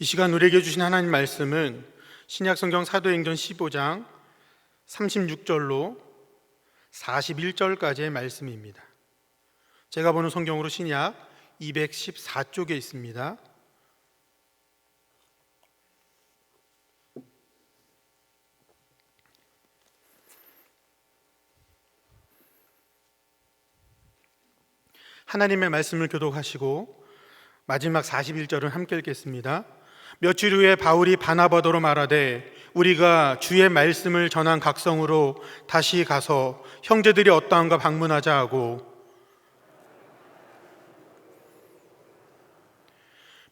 이 시간 우리에게 주신 하나님 말씀은 신약성경 사도행전 15장 36절로 41절까지의 말씀입니다. 제가 보는 성경으로 신약 214쪽에 있습니다. 하나님의 말씀을 교독하시고 마지막 41절은 함께 읽겠습니다. 며칠 후에 바울이 바나바더로 말하되 우리가 주의 말씀을 전한 각성으로 다시 가서 형제들이 어떠한가 방문하자 하고,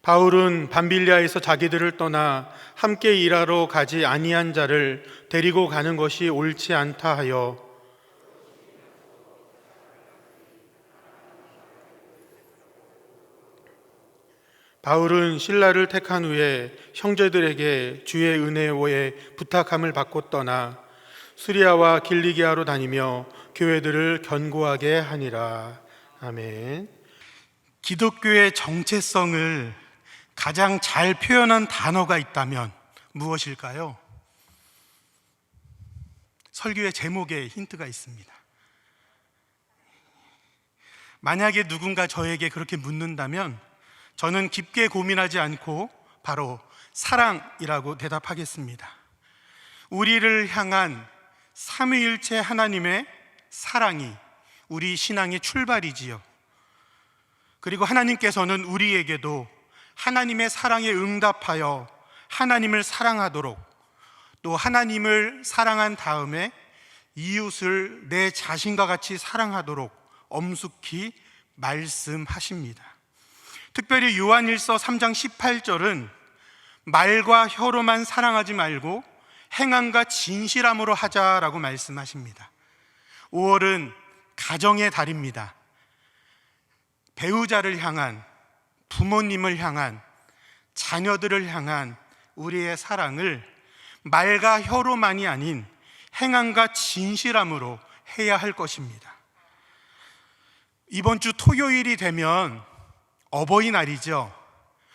바울은 밤빌리아에서 자기들을 떠나 함께 일하러 가지 아니한 자를 데리고 가는 것이 옳지 않다 하여 바울은 신라를 택한 후에 형제들에게 주의 은혜에 부탁함을 받고 떠나 수리아와 길리기아로 다니며 교회들을 견고하게 하니라. 아멘. 기독교의 정체성을 가장 잘 표현한 단어가 있다면 무엇일까요? 설교의 제목에 힌트가 있습니다. 만약에 누군가 저에게 그렇게 묻는다면 저는 깊게 고민하지 않고 바로 사랑이라고 대답하겠습니다. 우리를 향한 삼위일체 하나님의 사랑이 우리 신앙의 출발이지요. 그리고 하나님께서는 우리에게도 하나님의 사랑에 응답하여 하나님을 사랑하도록, 또 하나님을 사랑한 다음에 이웃을 내 자신과 같이 사랑하도록 엄숙히 말씀하십니다. 특별히 요한일서 3장 18절은 말과 혀로만 사랑하지 말고 행함과 진실함으로 하자라고 말씀하십니다. 5월은 가정의 달입니다. 배우자를 향한, 부모님을 향한, 자녀들을 향한 우리의 사랑을 말과 혀로만이 아닌 행함과 진실함으로 해야 할 것입니다. 이번 주 토요일이 되면 어버이날이죠.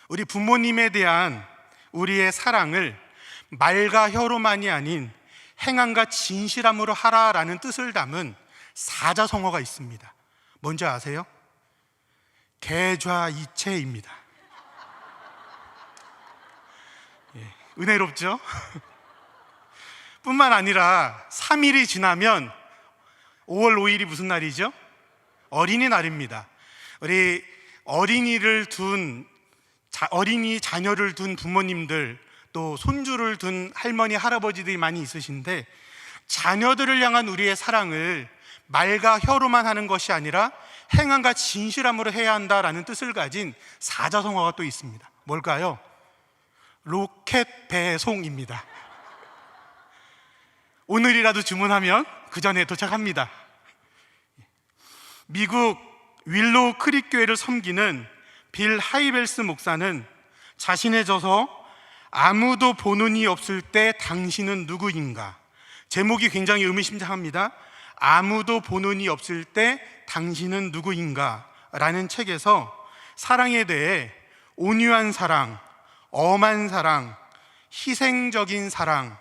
우리 부모님에 대한 우리의 사랑을 말과 혀로만이 아닌 행함과 진실함으로 하라라는 뜻을 담은 사자성어가 있습니다. 뭔지 아세요? 계좌이체입니다. 은혜롭죠? 뿐만 아니라 3일이 지나면 5월 5일이 무슨 날이죠? 어린이날입니다. 우리 어린이 자녀를 둔 부모님들, 또 손주를 둔 할머니, 할아버지들이 많이 있으신데, 자녀들을 향한 우리의 사랑을 말과 혀로만 하는 것이 아니라 행함과 진실함으로 해야 한다라는 뜻을 가진 사자성어가 또 있습니다. 뭘까요? 로켓 배송입니다. 오늘이라도 주문하면 그 전에 도착합니다. 미국 윌로우 크릭 교회를 섬기는 빌 하이벨스 목사는 자신의 저서 아무도 보는 이 없을 때 당신은 누구인가, 제목이 굉장히 의미심장합니다. 아무도 보는 이 없을 때 당신은 누구인가 라는 책에서 사랑에 대해 온유한 사랑, 엄한 사랑, 희생적인 사랑,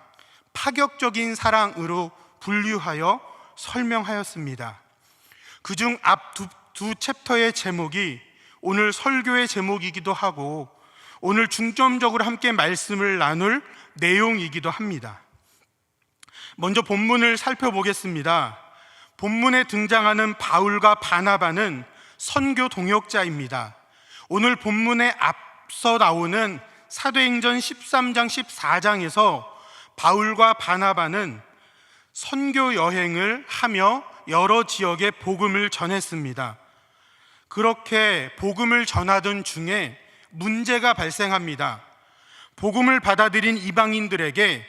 파격적인 사랑으로 분류하여 설명하였습니다. 그중 앞 두 챕터의 제목이 오늘 설교의 제목이기도 하고 오늘 중점적으로 함께 말씀을 나눌 내용이기도 합니다. 먼저 본문을 살펴보겠습니다. 본문에 등장하는 바울과 바나바는 선교 동역자입니다. 오늘 본문에 앞서 나오는 사도행전 13장 14장에서 바울과 바나바는 선교 여행을 하며 여러 지역에 복음을 전했습니다. 그렇게 복음을 전하던 중에 문제가 발생합니다. 복음을 받아들인 이방인들에게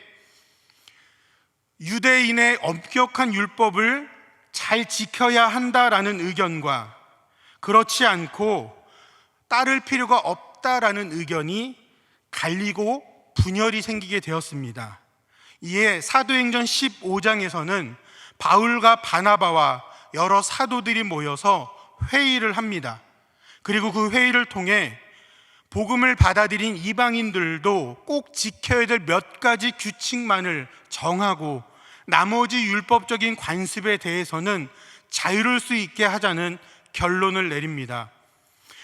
유대인의 엄격한 율법을 잘 지켜야 한다라는 의견과 그렇지 않고 따를 필요가 없다라는 의견이 갈리고 분열이 생기게 되었습니다. 이에 사도행전 15장에서는 바울과 바나바와 여러 사도들이 모여서 회의를 합니다. 그리고 그 회의를 통해 복음을 받아들인 이방인들도 꼭 지켜야 될 몇 가지 규칙만을 정하고 나머지 율법적인 관습에 대해서는 자유로울 수 있게 하자는 결론을 내립니다.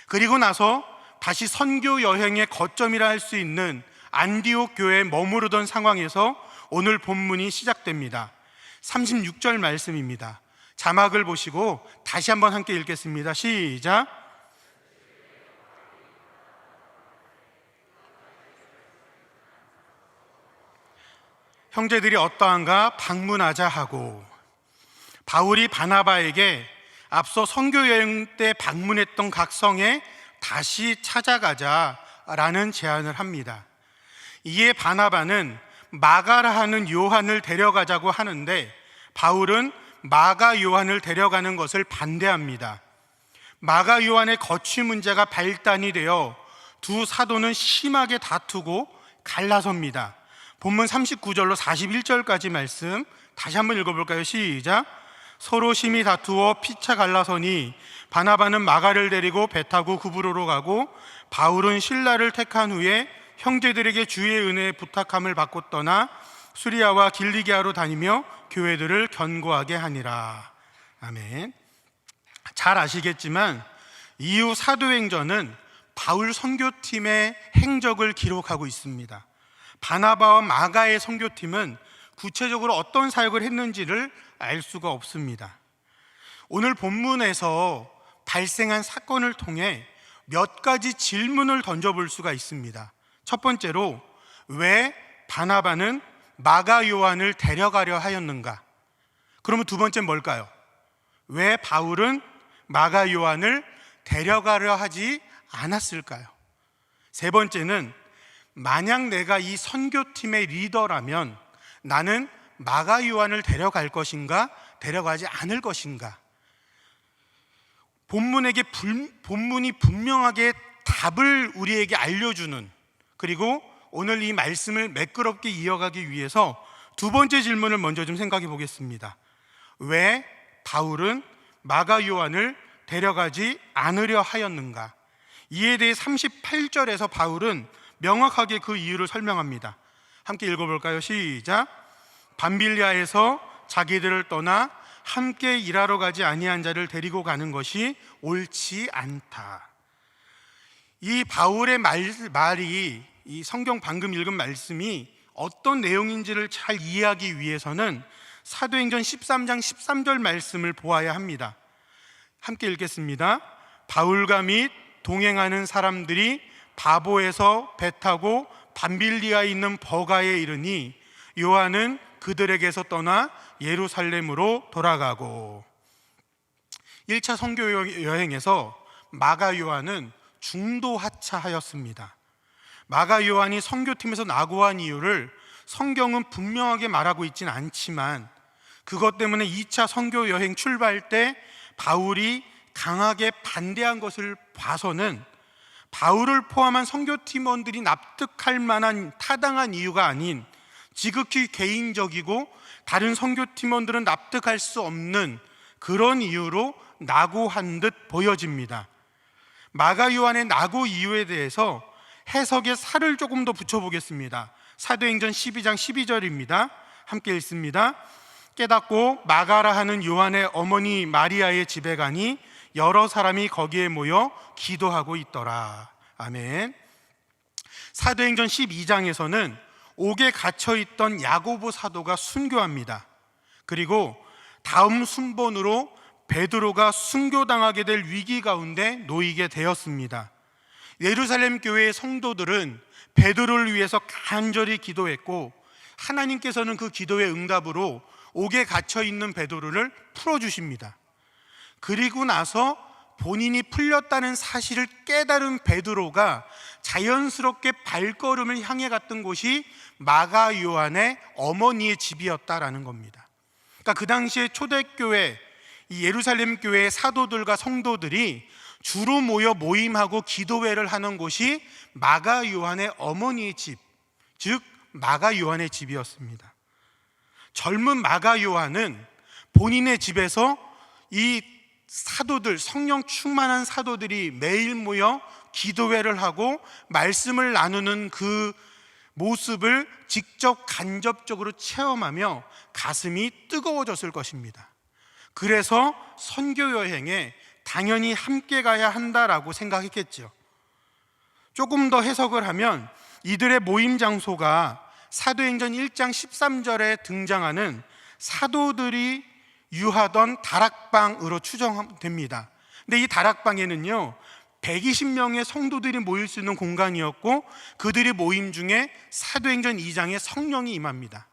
그리고 나서 다시 선교 여행의 거점이라 할 수 있는 안디옥 교회에 머무르던 상황에서 오늘 본문이 시작됩니다. 36절 말씀입니다. 자막을 보시고 다시 한번 함께 읽겠습니다. 시작. 형제들이 어떠한가 방문하자 하고, 바울이 바나바에게 앞서 선교 여행 때 방문했던 각 성에 다시 찾아가자라는 제안을 합니다. 이에 바나바는 마가라 하는 요한을 데려가자고 하는데 바울은 마가 요한을 데려가는 것을 반대합니다. 마가 요한의 거취 문제가 발단이 되어 두 사도는 심하게 다투고 갈라섭니다. 본문 39절로 41절까지 말씀 다시 한번 읽어볼까요? 시작. 서로 심히 다투어 피차 갈라서니 바나바는 마가를 데리고 배 타고 구브로로 가고 바울은 실라를 택한 후에 형제들에게 주의 은혜에 부탁함을 받고 떠나 수리아와 길리기아로 다니며 교회들을 견고하게 하니라. 아멘. 잘 아시겠지만 이후 사도행전은 바울 선교팀의 행적을 기록하고 있습니다. 바나바와 마가의 선교팀은 구체적으로 어떤 사역을 했는지를 알 수가 없습니다. 오늘 본문에서 발생한 사건을 통해 몇 가지 질문을 던져볼 수가 있습니다. 첫 번째로, 왜 바나바는 마가 요한을 데려가려 하였는가? 그러면 두 번째는 뭘까요? 왜 바울은 마가 요한을 데려가려 하지 않았을까요? 세 번째는, 만약 내가 이 선교팀의 리더라면 나는 마가 요한을 데려갈 것인가, 데려가지 않을 것인가? 본문이 분명하게 답을 우리에게 알려주는, 그리고 오늘 이 말씀을 매끄럽게 이어가기 위해서 두 번째 질문을 먼저 좀 생각해 보겠습니다. 왜 바울은 마가 요한을 데려가지 않으려 하였는가? 이에 대해 38절에서 바울은 명확하게 그 이유를 설명합니다. 함께 읽어볼까요? 시작. 밤빌리아에서 자기들을 떠나 함께 일하러 가지 아니한 자를 데리고 가는 것이 옳지 않다. 이 바울의 말이, 이 성경 방금 읽은 말씀이 어떤 내용인지를 잘 이해하기 위해서는 사도행전 13장 13절 말씀을 보아야 합니다. 함께 읽겠습니다. 바울과 및 동행하는 사람들이 바보에서 배 타고 밤빌리아에 있는 버가에 이르니 요한은 그들에게서 떠나 예루살렘으로 돌아가고. 1차 선교 여행에서 마가 요한은 중도 하차하였습니다. 마가 요한이 선교팀에서 낙오한 이유를 성경은 분명하게 말하고 있지는 않지만 그것 때문에 2차 선교 여행 출발 때 바울이 강하게 반대한 것을 봐서는 바울을 포함한 선교팀원들이 납득할 만한 타당한 이유가 아닌 지극히 개인적이고 다른 선교팀원들은 납득할 수 없는 그런 이유로 낙오한 듯 보여집니다. 마가 요한의 낙오 이유에 대해서 해석에 살을 조금 더 붙여보겠습니다. 사도행전 12장 12절입니다. 함께 읽습니다. 깨닫고 마가라 하는 요한의 어머니 마리아의 집에 가니 여러 사람이 거기에 모여 기도하고 있더라. 아멘. 사도행전 12장에서는 옥에 갇혀있던 야고보 사도가 순교합니다. 그리고 다음 순번으로 베드로가 순교당하게 될 위기 가운데 놓이게 되었습니다. 예루살렘 교회의 성도들은 베드로를 위해서 간절히 기도했고 하나님께서는 그 기도의 응답으로 옥에 갇혀있는 베드로를 풀어주십니다. 그리고 나서 본인이 풀렸다는 사실을 깨달은 베드로가 자연스럽게 발걸음을 향해 갔던 곳이 마가 요한의 어머니의 집이었다라는 겁니다. 그러니까 그 당시에 초대교회, 이 예루살렘 교회의 사도들과 성도들이 주로 모여 모임하고 기도회를 하는 곳이 마가 요한의 어머니의 집, 즉 마가 요한의 집이었습니다. 젊은 마가 요한은 본인의 집에서 이 사도들, 성령 충만한 사도들이 매일 모여 기도회를 하고 말씀을 나누는 그 모습을 직접 간접적으로 체험하며 가슴이 뜨거워졌을 것입니다. 그래서 선교 여행에 당연히 함께 가야 한다라고 생각했겠죠. 조금 더 해석을 하면 이들의 모임 장소가 사도행전 1장 13절에 등장하는 사도들이 유하던 다락방으로 추정됩니다. 근데 이 다락방에는요 120명의 성도들이 모일 수 있는 공간이었고, 그들의 모임 중에 사도행전 2장에 성령이 임합니다.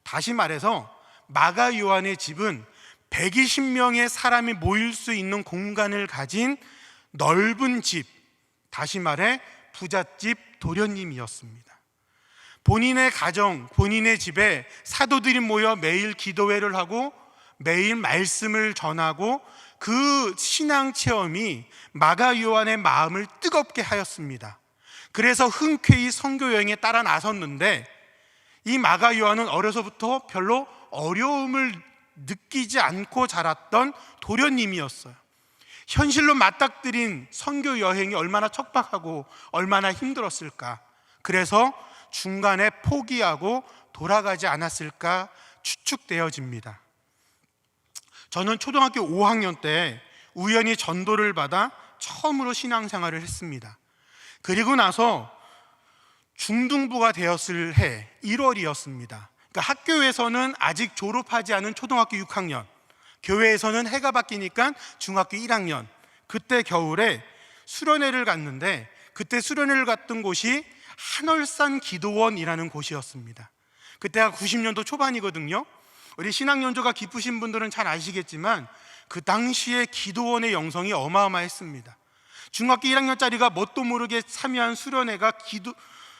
다시 말해서 마가 요한의 집은 120명의 사람이 모일 수 있는 공간을 가진 넓은 집, 다시 말해 부잣집 도련님이었습니다. 본인의 가정, 본인의 집에 사도들이 모여 매일 기도회를 하고 매일 말씀을 전하고, 그 신앙 체험이 마가 요한의 마음을 뜨겁게 하였습니다. 그래서 흔쾌히 선교 여행에 따라 나섰는데, 이 마가 요한은 어려서부터 별로 어려움을 느끼지 않고 자랐던 도련님이었어요. 현실로 맞닥뜨린 선교 여행이 얼마나 척박하고 얼마나 힘들었을까. 그래서 중간에 포기하고 돌아가지 않았을까 추측되어집니다. 저는 초등학교 5학년 때 우연히 전도를 받아 처음으로 신앙생활을 했습니다. 그리고 나서 중등부가 되었을 해 1월이었습니다. 그러니까 학교에서는 아직 졸업하지 않은 초등학교 6학년, 교회에서는 해가 바뀌니까 중학교 1학년, 그때 겨울에 수련회를 갔는데, 그때 수련회를 갔던 곳이 한월산 기도원이라는 곳이었습니다. 그때가 90년도 초반이거든요. 우리 신앙연조가 깊으신 분들은 잘 아시겠지만 그 당시에 기도원의 영성이 어마어마했습니다. 중학교 1학년짜리가 뭣도 모르게 참여한 수련회가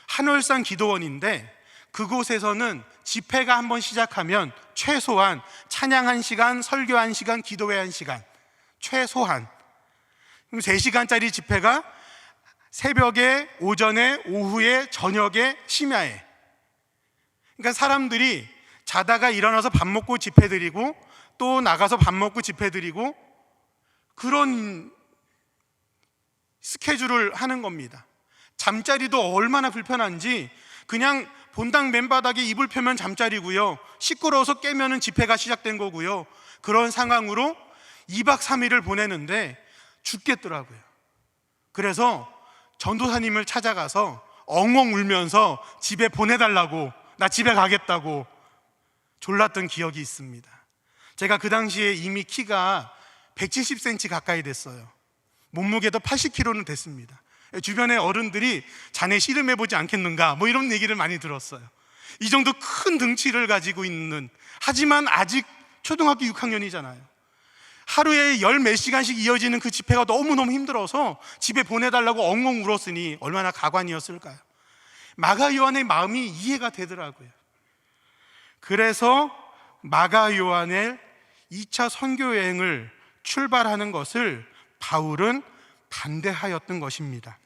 한월산 기도원인데, 그곳에서는 집회가 한번 시작하면 최소한 찬양 1시간, 설교 1시간, 기도회 1시간, 최소한. 그럼 3시간짜리 집회가 새벽에, 오전에, 오후에, 저녁에, 심야에. 그러니까 사람들이 자다가 일어나서 밥 먹고 집회 드리고, 또 나가서 밥 먹고 집회 드리고, 그런 스케줄을 하는 겁니다. 잠자리도 얼마나 불편한지, 그냥 본당 맨바닥에 이불 펴면 잠자리고요, 시끄러워서 깨면은 집회가 시작된 거고요. 그런 상황으로 2박 3일을 보내는데 죽겠더라고요. 그래서 전도사님을 찾아가서 엉엉 울면서 집에 보내달라고, 나 집에 가겠다고 졸랐던 기억이 있습니다. 제가 그 당시에 이미 키가 170cm 가까이 됐어요. 몸무게도 80kg는 됐습니다. 주변의 어른들이 자네 씨름해보지 않겠는가 뭐 이런 얘기를 많이 들었어요. 이 정도 큰 등치를 가지고 있는, 하지만 아직 초등학교 6학년이잖아요. 하루에 10몇 시간씩 이어지는 그 집회가 너무너무 힘들어서 집에 보내달라고 엉엉 울었으니 얼마나 가관이었을까요? 마가 요한의 마음이 이해가 되더라고요. 그래서 마가 요한의 2차 선교 여행을 출발하는 것을 바울은 반대하였던 것입니다.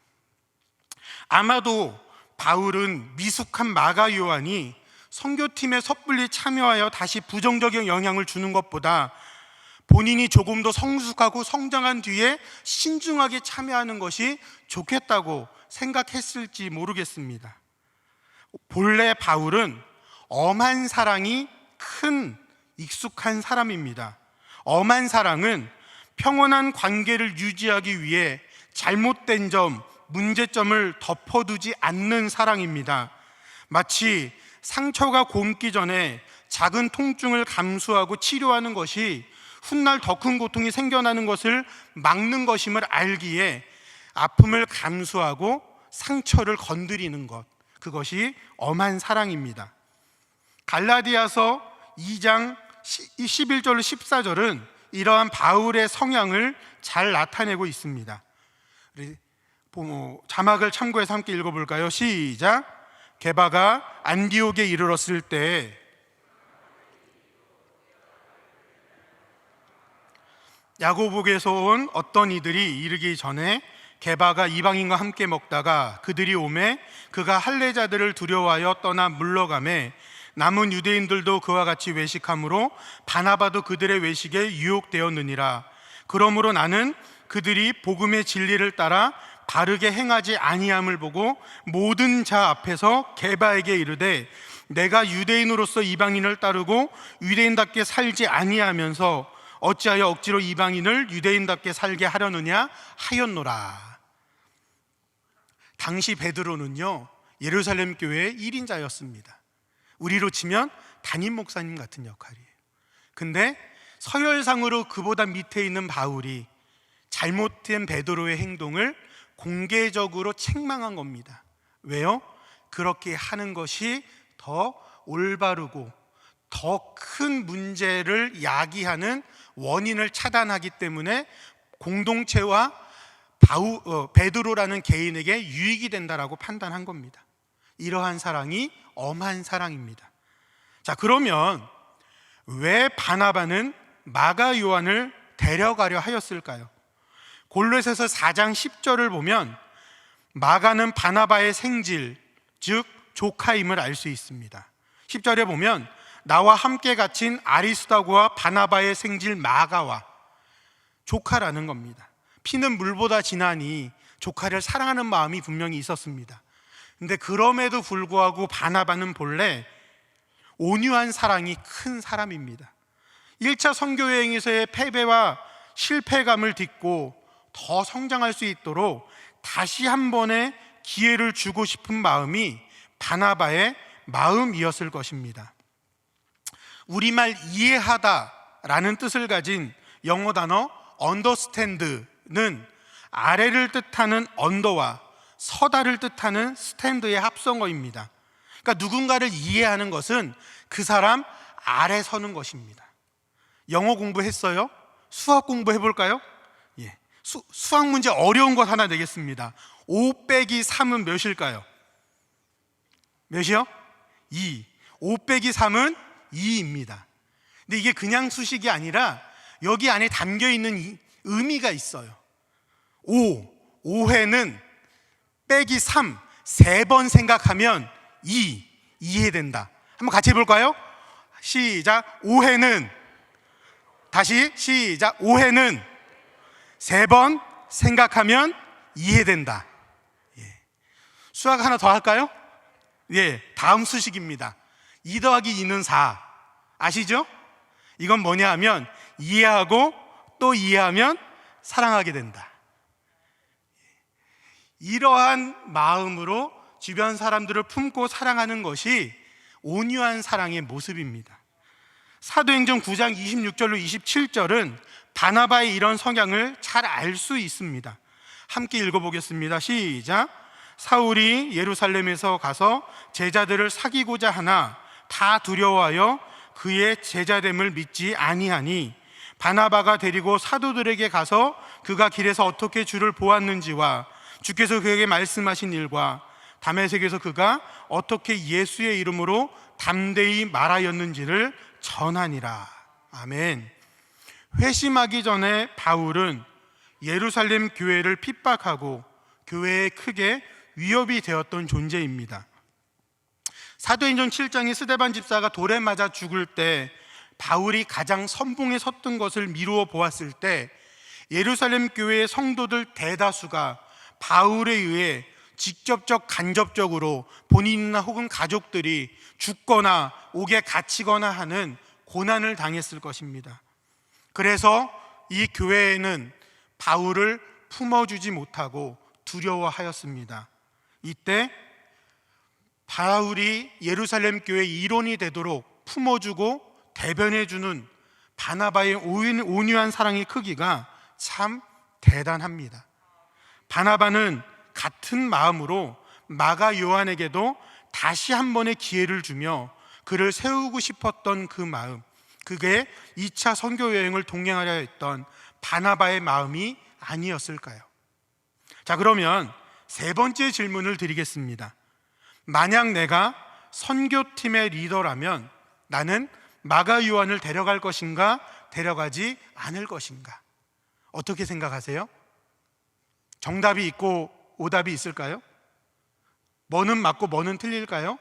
아마도 바울은 미숙한 마가 요한이 선교팀에 섣불리 참여하여 다시 부정적인 영향을 주는 것보다 본인이 조금 더 성숙하고 성장한 뒤에 신중하게 참여하는 것이 좋겠다고 생각했을지 모르겠습니다. 본래 바울은 엄한 사랑이 큰 익숙한 사람입니다. 엄한 사랑은 평온한 관계를 유지하기 위해 잘못된 점, 문제점을 덮어두지 않는 사랑입니다. 마치 상처가 곪기 전에 작은 통증을 감수하고 치료하는 것이 훗날 더 큰 고통이 생겨나는 것을 막는 것임을 알기에 아픔을 감수하고 상처를 건드리는 것, 그것이 엄한 사랑입니다. 갈라디아서 2장 11절 14절은 이러한 바울의 성향을 잘 나타내고 있습니다. 우리 자막을 참고해서 함께 읽어볼까요? 시작. 게바가 안디옥에 이르렀을 때 야고보에서 온 어떤 이들이 이르기 전에 게바가 이방인과 함께 먹다가 그들이 오매 그가 할례자들을 두려워하여 떠나 물러가매 남은 유대인들도 그와 같이 외식함으로 바나바도 그들의 외식에 유혹되었느니라. 그러므로 나는 그들이 복음의 진리를 따라 바르게 행하지 아니함을 보고 모든 자 앞에서 게바에게 이르되 내가 유대인으로서 이방인을 따르고 유대인답게 살지 아니하면서 어찌하여 억지로 이방인을 유대인답게 살게 하려느냐 하였노라. 당시 베드로는요 예루살렘 교회의 1인자였습니다. 우리로 치면 담임 목사님 같은 역할이에요. 근데 서열상으로 그보다 밑에 있는 바울이 잘못된 베드로의 행동을 공개적으로 책망한 겁니다. 왜요? 그렇게 하는 것이 더 올바르고 더 큰 문제를 야기하는 원인을 차단하기 때문에 공동체와 베드로라는 개인에게 유익이 된다라고 판단한 겁니다. 이러한 사랑이 엄한 사랑입니다. 자, 그러면 왜 바나바는 마가 요한을 데려가려 하였을까요? 골로새서 4장 10절을 보면 마가는 바나바의 생질, 즉 조카임을 알 수 있습니다. 10절에 보면 나와 함께 갇힌 아리스다고와 바나바의 생질 마가와, 조카라는 겁니다. 피는 물보다 진하니 조카를 사랑하는 마음이 분명히 있었습니다. 근데 그럼에도 불구하고 바나바는 본래 온유한 사랑이 큰 사람입니다. 1차 선교여행에서의 패배와 실패감을 딛고 더 성장할 수 있도록 다시 한 번의 기회를 주고 싶은 마음이 바나바의 마음이었을 것입니다. 우리말 이해하다라는 뜻을 가진 영어 단어 understand는 아래를 뜻하는 under와 서다를 뜻하는 stand의 합성어입니다. 그러니까 누군가를 이해하는 것은 그 사람 아래 서는 것입니다. 영어 공부했어요? 수학 공부해볼까요? 예. 수학 문제 어려운 것 하나 내겠습니다. 5 빼기 3은 몇일까요? 몇이요? 2. 5 빼기 3은 2입니다. 근데 이게 그냥 수식이 아니라 여기 안에 담겨 있는 의미가 있어요. 5회는 빼기 3, 3번 생각하면 2해된다. 한번 같이 해볼까요? 시작. 5회는, 다시 시작. 5회는 3번 생각하면 이해된다. 예. 수학 하나 더 할까요? 예, 다음 수식입니다. 2 더하기 2는 4. 아시죠? 이건 뭐냐 하면 이해하고 또 이해하면 사랑하게 된다. 이러한 마음으로 주변 사람들을 품고 사랑하는 것이 온유한 사랑의 모습입니다. 사도행전 9장 26절로 27절은 바나바의 이런 성향을 잘 알 수 있습니다. 함께 읽어보겠습니다. 시작. 사울이 예루살렘에서 가서 제자들을 사귀고자 하나 다 두려워하여 그의 제자됨을 믿지 아니하니 바나바가 데리고 사도들에게 가서 그가 길에서 어떻게 주를 보았는지와 주께서 그에게 말씀하신 일과 다메섹에서 그가 어떻게 예수의 이름으로 담대히 말하였는지를 전하니라. 아멘. 회심하기 전에 바울은 예루살렘 교회를 핍박하고 교회에 크게 위협이 되었던 존재입니다. 사도행전 7장에 스데반 집사가 돌에 맞아 죽을 때 바울이 가장 선봉에 섰던 것을 미루어 보았을 때 예루살렘 교회의 성도들 대다수가 바울에 의해 직접적 간접적으로 본인이나 혹은 가족들이 죽거나 옥에 갇히거나 하는 고난을 당했을 것입니다. 그래서 이 교회에는 바울을 품어주지 못하고 두려워하였습니다. 이때 바울이 예루살렘 교회의 일원이 되도록 품어주고 대변해주는 바나바의 온유한 사랑의 크기가 참 대단합니다. 바나바는 같은 마음으로 마가 요한에게도 다시 한 번의 기회를 주며 그를 세우고 싶었던 그 마음, 그게 2차 선교 여행을 동행하려 했던 바나바의 마음이 아니었을까요? 자, 그러면 세 번째 질문을 드리겠습니다. 만약 내가 선교팀의 리더라면 나는 마가 요한을 데려갈 것인가 데려가지 않을 것인가? 어떻게 생각하세요? 정답이 있고 오답이 있을까요? 뭐는 맞고 뭐는 틀릴까요?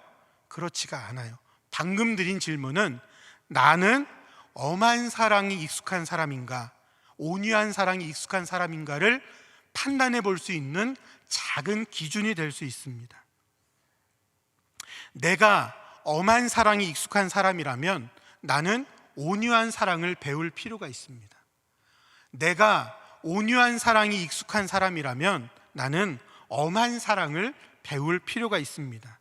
그렇지가 않아요. 방금 드린 질문은 나는 엄한 사랑이 익숙한 사람인가, 온유한 사랑이 익숙한 사람인가를 판단해 볼 수 있는 작은 기준이 될 수 있습니다. 내가 엄한 사랑이 익숙한 사람이라면 나는 온유한 사랑을 배울 필요가 있습니다. 내가 온유한 사랑이 익숙한 사람이라면 나는 엄한 사랑을 배울 필요가 있습니다.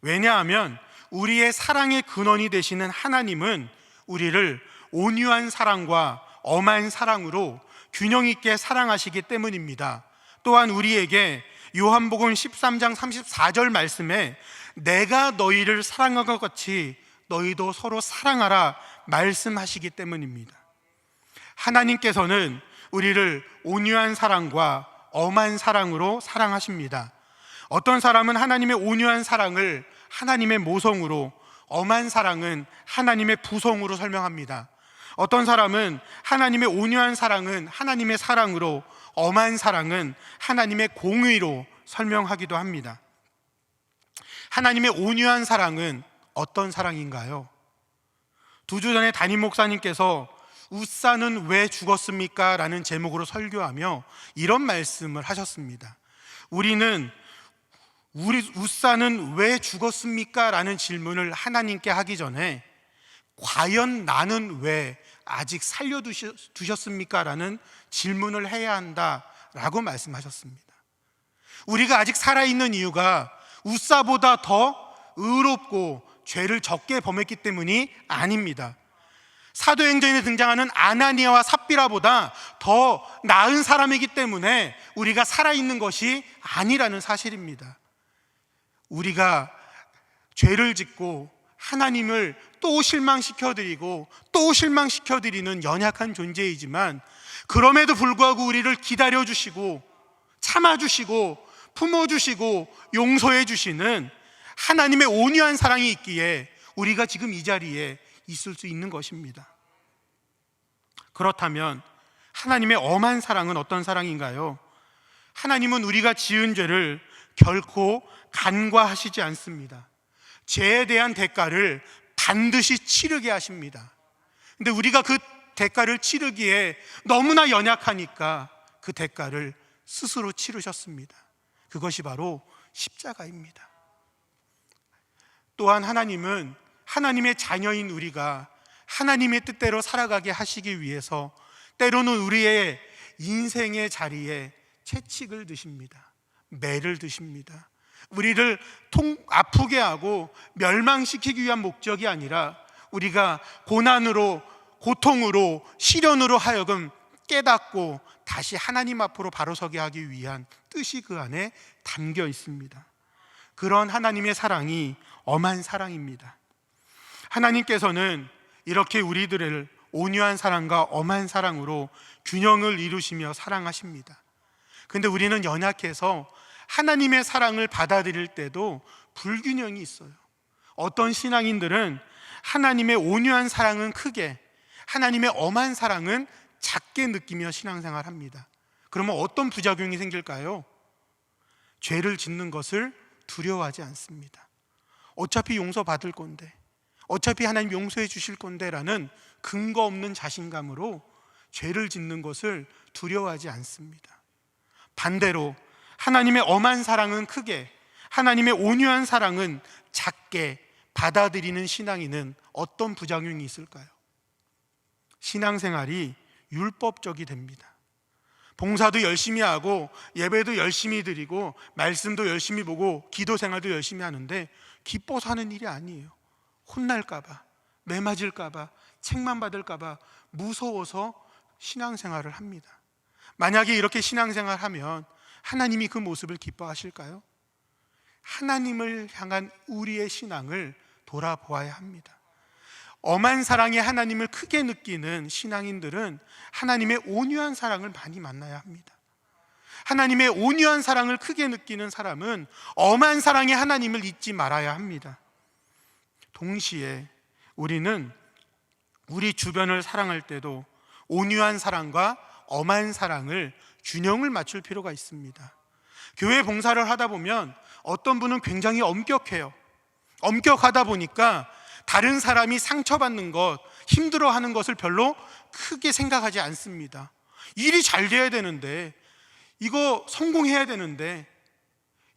왜냐하면 우리의 사랑의 근원이 되시는 하나님은 우리를 온유한 사랑과 엄한 사랑으로 균형 있게 사랑하시기 때문입니다. 또한 우리에게 요한복음 13장 34절 말씀에 내가 너희를 사랑한 것 같이 너희도 서로 사랑하라 말씀하시기 때문입니다. 하나님께서는 우리를 온유한 사랑과 엄한 사랑으로 사랑하십니다. 어떤 사람은 하나님의 온유한 사랑을 하나님의 모성으로, 엄한 사랑은 하나님의 부성으로 설명합니다. 어떤 사람은 하나님의 온유한 사랑은 하나님의 사랑으로, 엄한 사랑은 하나님의 공의로 설명하기도 합니다. 하나님의 온유한 사랑은 어떤 사랑인가요? 2주 전에 담임 목사님께서 웃사는 왜 죽었습니까? 라는 제목으로 설교하며 이런 말씀을 하셨습니다. 우리 웃사는 왜 죽었습니까? 라는 질문을 하나님께 하기 전에 과연 나는 왜 아직 살려두셨습니까? 라는 질문을 해야 한다라고 말씀하셨습니다. 우리가 아직 살아있는 이유가 웃사보다 더 의롭고 죄를 적게 범했기 때문이 아닙니다. 사도행전에 등장하는 아나니아와 삽비라보다 더 나은 사람이기 때문에 우리가 살아있는 것이 아니라는 사실입니다. 우리가 죄를 짓고 하나님을 또 실망시켜드리고 또 실망시켜드리는 연약한 존재이지만 그럼에도 불구하고 우리를 기다려주시고 참아주시고 품어주시고 용서해주시는 하나님의 온유한 사랑이 있기에 우리가 지금 이 자리에 있을 수 있는 것입니다. 그렇다면 하나님의 엄한 사랑은 어떤 사랑인가요? 하나님은 우리가 지은 죄를 결코 간과하시지 않습니다. 죄에 대한 대가를 반드시 치르게 하십니다. 근데 우리가 그 대가를 치르기에 너무나 연약하니까 그 대가를 스스로 치르셨습니다. 그것이 바로 십자가입니다. 또한 하나님은 하나님의 자녀인 우리가 하나님의 뜻대로 살아가게 하시기 위해서 때로는 우리의 인생의 자리에 채찍을 드십니다. 매를 드십니다. 우리를 아프게 하고 멸망시키기 위한 목적이 아니라 우리가 고난으로, 고통으로, 시련으로 하여금 깨닫고 다시 하나님 앞으로 바로 서게 하기 위한 뜻이 그 안에 담겨 있습니다. 그런 하나님의 사랑이 엄한 사랑입니다. 하나님께서는 이렇게 우리들을 온유한 사랑과 엄한 사랑으로 균형을 이루시며 사랑하십니다. 근데 우리는 연약해서 하나님의 사랑을 받아들일 때도 불균형이 있어요. 어떤 신앙인들은 하나님의 온유한 사랑은 크게, 하나님의 엄한 사랑은 작게 느끼며 신앙생활합니다. 그러면 어떤 부작용이 생길까요? 죄를 짓는 것을 두려워하지 않습니다. 어차피 용서받을 건데, 어차피 하나님 용서해 주실 건데 라는 근거 없는 자신감으로 죄를 짓는 것을 두려워하지 않습니다. 반대로 하나님의 엄한 사랑은 크게, 하나님의 온유한 사랑은 작게 받아들이는 신앙인은 어떤 부작용이 있을까요? 신앙생활이 율법적이 됩니다. 봉사도 열심히 하고 예배도 열심히 드리고 말씀도 열심히 보고 기도 생활도 열심히 하는데 기뻐서 하는 일이 아니에요. 혼날까 봐, 매 맞을까 봐, 책만 받을까 봐 무서워서 신앙생활을 합니다. 만약에 이렇게 신앙생활하면 하나님이 그 모습을 기뻐하실까요? 하나님을 향한 우리의 신앙을 돌아보아야 합니다. 엄한 사랑의 하나님을 크게 느끼는 신앙인들은 하나님의 온유한 사랑을 많이 만나야 합니다. 하나님의 온유한 사랑을 크게 느끼는 사람은 엄한 사랑의 하나님을 잊지 말아야 합니다. 동시에 우리는 우리 주변을 사랑할 때도 온유한 사랑과 엄한 사랑을 균형을 맞출 필요가 있습니다. 교회 봉사를 하다 보면 어떤 분은 굉장히 엄격해요. 엄격하다 보니까 다른 사람이 상처받는 것, 힘들어하는 것을 별로 크게 생각하지 않습니다. 일이 잘 돼야 되는데, 이거 성공해야 되는데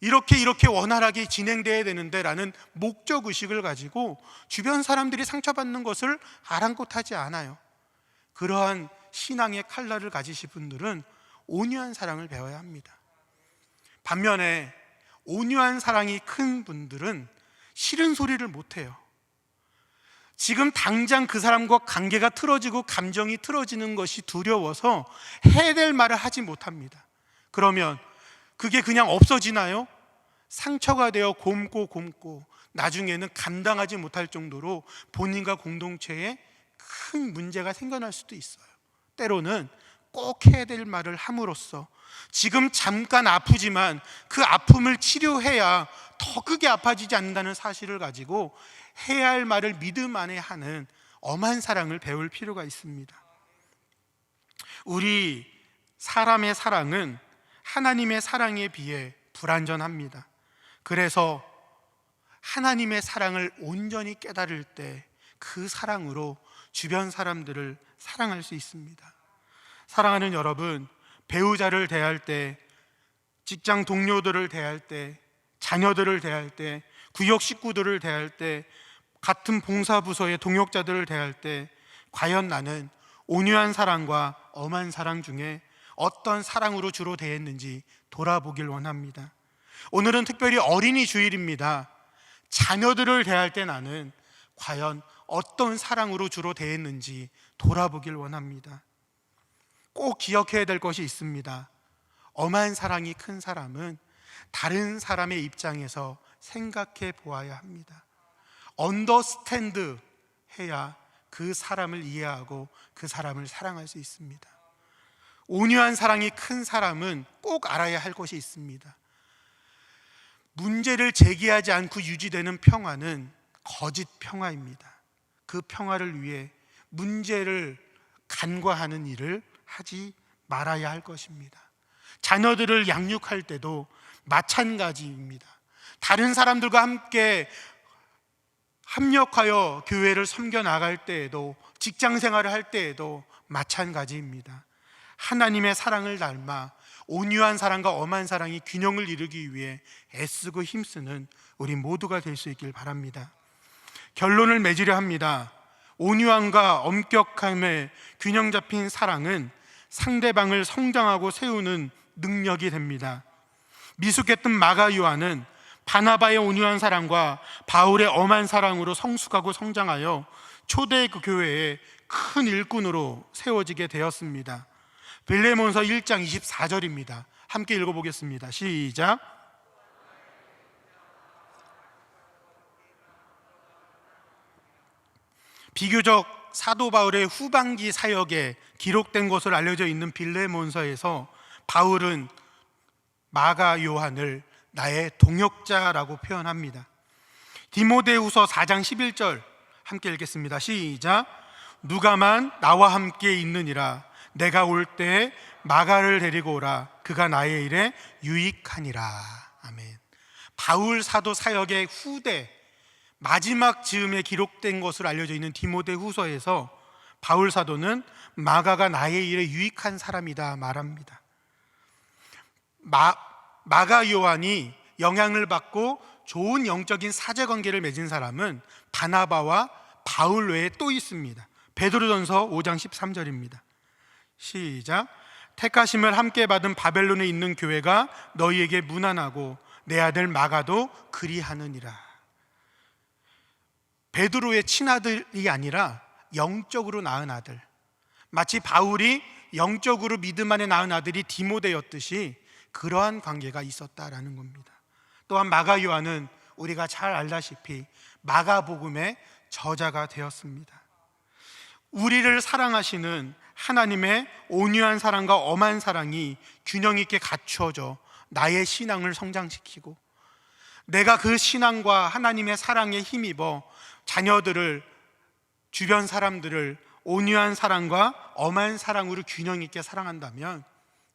이렇게 원활하게 진행돼야 되는데 라는 목적의식을 가지고 주변 사람들이 상처받는 것을 아랑곳하지 않아요. 그러한 신앙의 칼날을 가지신 분들은 온유한 사랑을 배워야 합니다. 반면에 온유한 사랑이 큰 분들은 싫은 소리를 못해요. 지금 당장 그 사람과 관계가 틀어지고 감정이 틀어지는 것이 두려워서 해야 될 말을 하지 못합니다. 그러면 그게 그냥 없어지나요? 상처가 되어 곪고 나중에는 감당하지 못할 정도로 본인과 공동체에 큰 문제가 생겨날 수도 있어요. 때로는 꼭 해야 될 말을 함으로써 지금 잠깐 아프지만 그 아픔을 치료해야 더 크게 아파지지 않는다는 사실을 가지고 해야 할 말을 믿음 안에 하는 엄한 사랑을 배울 필요가 있습니다. 우리 사람의 사랑은 하나님의 사랑에 비해 불완전합니다. 그래서 하나님의 사랑을 온전히 깨달을 때 그 사랑으로 주변 사람들을 사랑할 수 있습니다. 사랑하는 여러분, 배우자를 대할 때, 직장 동료들을 대할 때, 자녀들을 대할 때, 구역 식구들을 대할 때, 같은 봉사부서의 동역자들을 대할 때 과연 나는 온유한 사랑과 엄한 사랑 중에 어떤 사랑으로 주로 대했는지 돌아보길 원합니다. 오늘은 특별히 어린이 주일입니다. 자녀들을 대할 때 나는 과연 어떤 사랑으로 주로 대했는지 돌아보길 원합니다. 꼭 기억해야 될 것이 있습니다. 엄한 사랑이 큰 사람은 다른 사람의 입장에서 생각해 보아야 합니다. 언더스탠드 해야 그 사람을 이해하고 그 사람을 사랑할 수 있습니다. 온유한 사랑이 큰 사람은 꼭 알아야 할 것이 있습니다. 문제를 제기하지 않고 유지되는 평화는 거짓 평화입니다. 그 평화를 위해 문제를 간과하는 일을 하지 말아야 할 것입니다. 자녀들을 양육할 때도 마찬가지입니다. 다른 사람들과 함께 합력하여 교회를 섬겨 나갈 때에도, 직장 생활을 할 때에도 마찬가지입니다. 하나님의 사랑을 닮아 온유한 사랑과 엄한 사랑이 균형을 이루기 위해 애쓰고 힘쓰는 우리 모두가 될 수 있길 바랍니다. 결론을 맺으려 합니다. 온유함과 엄격함의 균형 잡힌 사랑은 상대방을 성장하고 세우는 능력이 됩니다. 미숙했던 마가 요한은 바나바의 온유한 사랑과 바울의 엄한 사랑으로 성숙하고 성장하여 초대 그 교회의 큰 일꾼으로 세워지게 되었습니다. 빌레몬서 1장 24절입니다. 함께 읽어보겠습니다. 시작. 비교적 사도 바울의 후반기 사역에 기록된 것으로 알려져 있는 빌레몬서에서 바울은 마가 요한을 나의 동역자라고 표현합니다. 디모데후서 4장 11절 함께 읽겠습니다. 시작. 누가만 나와 함께 있느니라. 내가 올 때 마가를 데리고 오라. 그가 나의 일에 유익하니라. 아멘. 바울 사도 사역의 후대 마지막 즈음에 기록된 것으로 알려져 있는 디모데후서에서 바울 사도는 마가가 나의 일에 유익한 사람이다 말합니다. 마가 요한이 영향을 받고 좋은 영적인 사제관계를 맺은 사람은 바나바와 바울 외에 또 있습니다. 베드로전서 5장 13절입니다. 시작. 택하심을 함께 받은 바벨론에 있는 교회가 너희에게 문안하고 내 아들 마가도 그리하느니라. 베드로의 친아들이 아니라 영적으로 낳은 아들, 마치 바울이 영적으로 믿음 안에 낳은 아들이 디모데였듯이 그러한 관계가 있었다라는 겁니다. 또한 마가 요한은 우리가 잘 알다시피 마가복음의 저자가 되었습니다. 우리를 사랑하시는 하나님의 온유한 사랑과 엄한 사랑이 균형 있게 갖추어져 나의 신앙을 성장시키고 내가 그 신앙과 하나님의 사랑에 힘입어 자녀들을, 주변 사람들을 온유한 사랑과 엄한 사랑으로 균형 있게 사랑한다면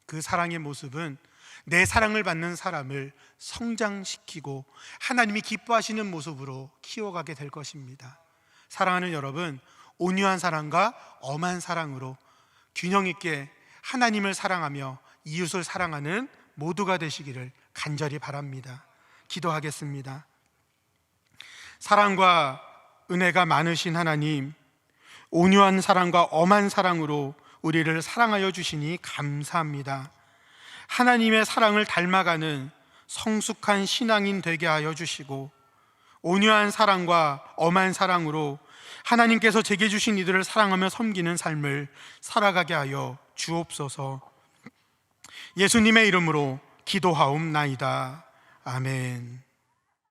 그 사랑의 모습은 내 사랑을 받는 사람을 성장시키고 하나님이 기뻐하시는 모습으로 키워가게 될 것입니다. 사랑하는 여러분, 온유한 사랑과 엄한 사랑으로 균형 있게 하나님을 사랑하며 이웃을 사랑하는 모두가 되시기를 간절히 바랍니다. 기도하겠습니다. 사랑과 은혜가 많으신 하나님, 온유한 사랑과 엄한 사랑으로 우리를 사랑하여 주시니 감사합니다. 하나님의 사랑을 닮아가는 성숙한 신앙인 되게 하여 주시고, 온유한 사랑과 엄한 사랑으로 하나님께서 제게 주신 이들을 사랑하며 섬기는 삶을 살아가게 하여 주옵소서. 예수님의 이름으로 기도하옵나이다. 아멘.